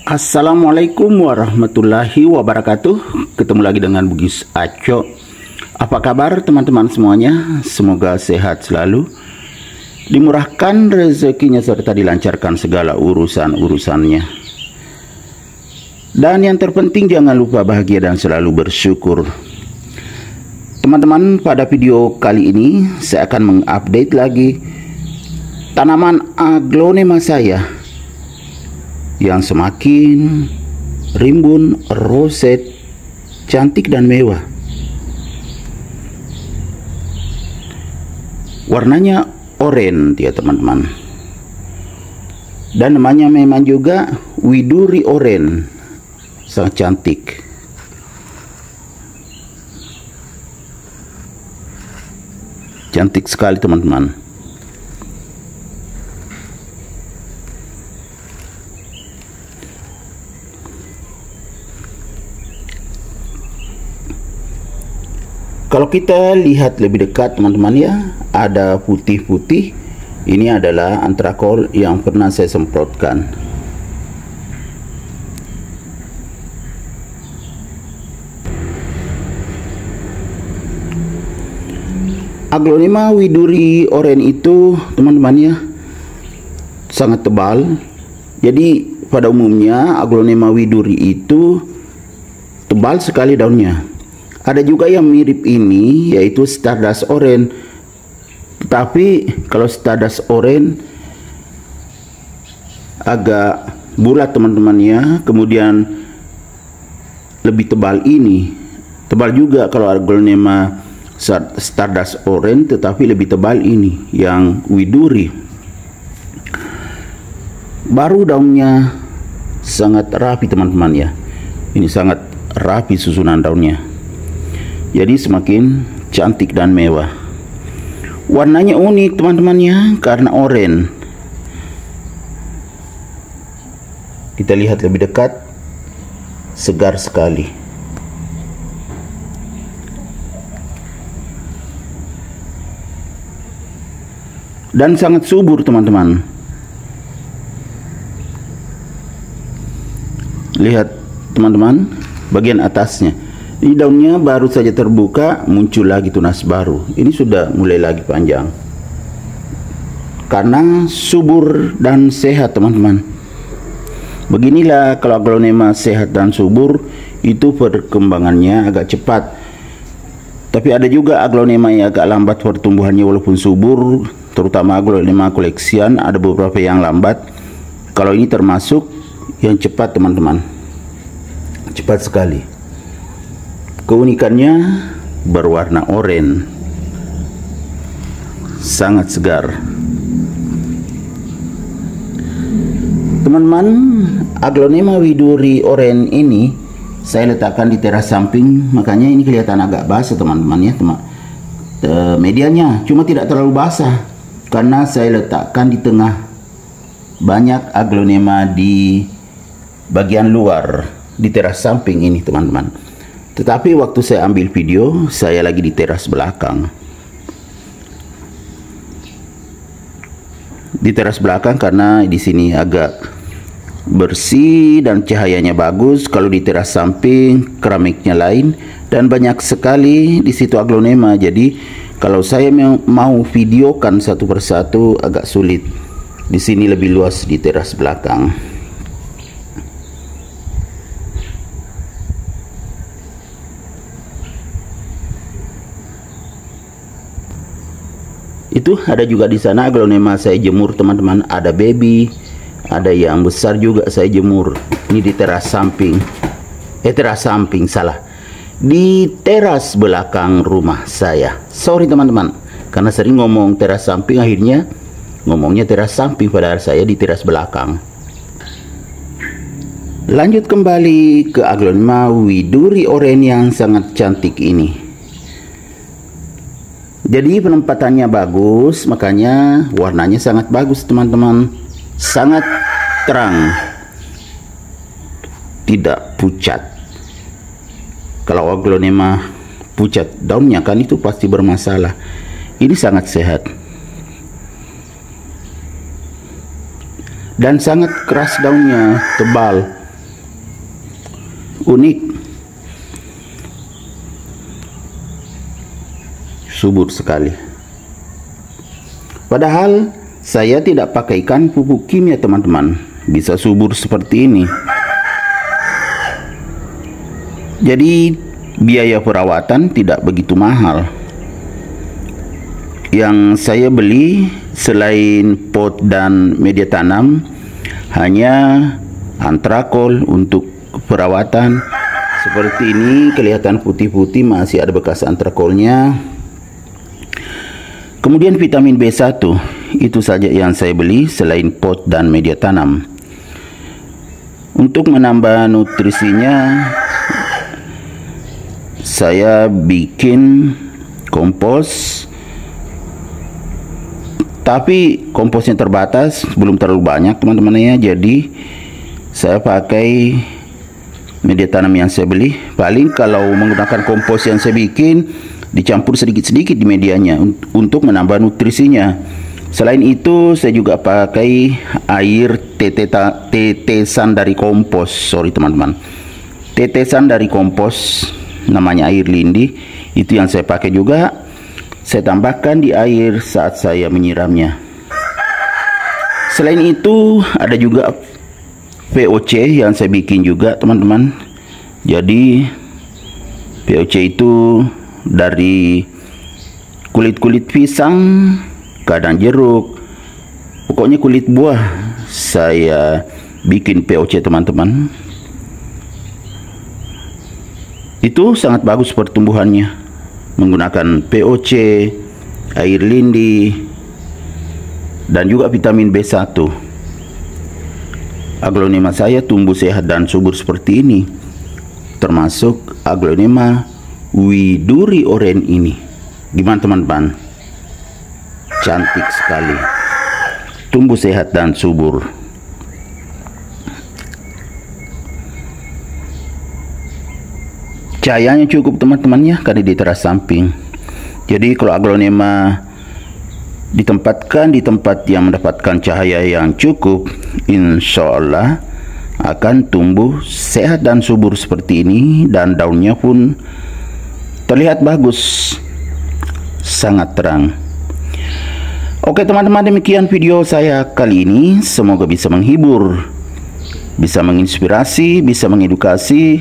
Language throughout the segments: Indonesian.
Assalamualaikum warahmatullahi wabarakatuh. Ketemu lagi dengan Bugis Aco. Apa kabar teman-teman semuanya? Semoga sehat selalu, dimurahkan rezekinya serta dilancarkan segala urusan-urusannya. Dan yang terpenting jangan lupa bahagia dan selalu bersyukur. Teman-teman, pada video kali ini saya akan mengupdate lagi tanaman aglonema saya yang semakin rimbun, roset, cantik dan mewah. Warnanya oranye ya teman-teman. Dan namanya memang juga widuri oranye. Sangat cantik. Cantik sekali teman-teman. Kalau kita lihat lebih dekat teman-teman ya, ada putih-putih. Ini adalah antrakol yang pernah saya semprotkan. Aglonema widuri oranye itu teman-teman ya, sangat tebal. Jadi pada umumnya aglonema widuri itu tebal sekali daunnya. Ada juga yang mirip ini, yaitu Stardust Orange. Tetapi kalau Stardust Orange agak bulat teman-teman ya. Kemudian lebih tebal ini. Tebal juga kalau aglonema Stardust Orange, tetapi lebih tebal ini yang widuri. Baru daunnya sangat rapi teman-teman ya. Ini sangat rapi susunan daunnya. Jadi semakin cantik dan mewah. Warnanya unik teman-teman ya, karena oranye. Kita lihat lebih dekat, segar sekali. Dan sangat subur teman-teman. Lihat teman-teman, bagian atasnya. Ini daunnya baru saja terbuka, muncul lagi tunas baru. Ini sudah mulai lagi panjang. Karena subur dan sehat teman-teman. Beginilah kalau aglonema sehat dan subur, itu perkembangannya agak cepat. Tapi ada juga aglonema yang agak lambat pertumbuhannya walaupun subur. Terutama aglonema koleksian, ada beberapa yang lambat. Kalau ini termasuk yang cepat teman-teman. Cepat sekali. Keunikannya berwarna oranye, sangat segar. Teman-teman, aglonema widuri oranye ini saya letakkan di teras samping, makanya ini kelihatan agak basah teman-teman ya. Medianya cuma tidak terlalu basah karena saya letakkan di tengah. Banyak aglonema di bagian luar di teras samping ini teman-teman. Tetapi waktu saya ambil video, saya lagi di teras belakang. Di teras belakang karena di sini agak bersih dan cahayanya bagus. Kalau di teras samping, keramiknya lain dan banyak sekali di situ aglonema. Jadi kalau saya mau videokan satu persatu agak sulit. Di sini lebih luas di teras belakang. Itu ada juga di sana aglonema saya jemur teman-teman. Ada baby, ada yang besar juga saya jemur. Ini di teras samping. Teras samping salah. Di teras belakang rumah saya. Sorry teman-teman, karena sering ngomong teras samping, akhirnya ngomongnya teras samping padahal saya di teras belakang. Lanjut kembali ke aglonema widuri oranye yang sangat cantik ini. Jadi penempatannya bagus, makanya warnanya sangat bagus teman-teman. Sangat terang, tidak pucat. Kalau aglonema pucat daunnya kan itu pasti bermasalah. Ini sangat sehat. dan sangat keras daunnya, tebal. unik, subur sekali. Padahal saya tidak pakaikan pupuk kimia teman-teman, bisa subur seperti ini. Jadi biaya perawatan tidak begitu mahal. Yang saya beli selain pot dan media tanam hanya antrakol untuk perawatan. Seperti ini, kelihatan putih-putih, masih ada bekas antrakolnya. Kemudian vitamin B1, itu saja yang saya beli selain pot dan media tanam. Untuk menambah nutrisinya, saya bikin kompos. Tapi komposnya terbatas, belum terlalu banyak teman-teman ya. Jadi saya pakai media tanam yang saya beli. Paling kalau menggunakan kompos yang saya bikin, dicampur sedikit-sedikit di medianya untuk menambah nutrisinya. Selain itu saya juga pakai air tetesan dari kompos. Sorry teman-teman, tetesan dari kompos, namanya air lindi. Itu yang saya pakai juga. Saya tambahkan di air saat saya menyiramnya. Selain itu ada juga POC yang saya bikin juga teman-teman. Jadi POC itu dari kulit-kulit pisang, kadang jeruk, pokoknya kulit buah saya bikin POC teman-teman. Itu sangat bagus pertumbuhannya, menggunakan POC, air lindi, dan juga vitamin B1. Aglonema saya tumbuh sehat dan subur seperti ini, termasuk aglonema widuri oren ini. Gimana teman-teman? Cantik sekali, tumbuh sehat dan subur. Cahayanya cukup teman-temannya, karena di teras samping. Jadi kalau aglonema ditempatkan di tempat yang mendapatkan cahaya yang cukup, insya Allah akan tumbuh sehat dan subur seperti ini. Dan daunnya pun terlihat bagus, sangat terang. Oke teman-teman, demikian video saya kali ini. Semoga bisa menghibur, bisa menginspirasi, bisa mengedukasi,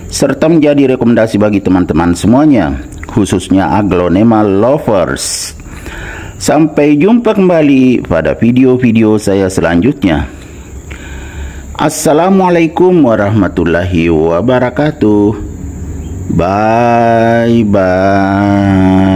serta menjadi rekomendasi bagi teman-teman semuanya, khususnya aglonema lovers. Sampai jumpa kembali pada video-video saya selanjutnya. Assalamualaikum warahmatullahi wabarakatuh. Bye bye.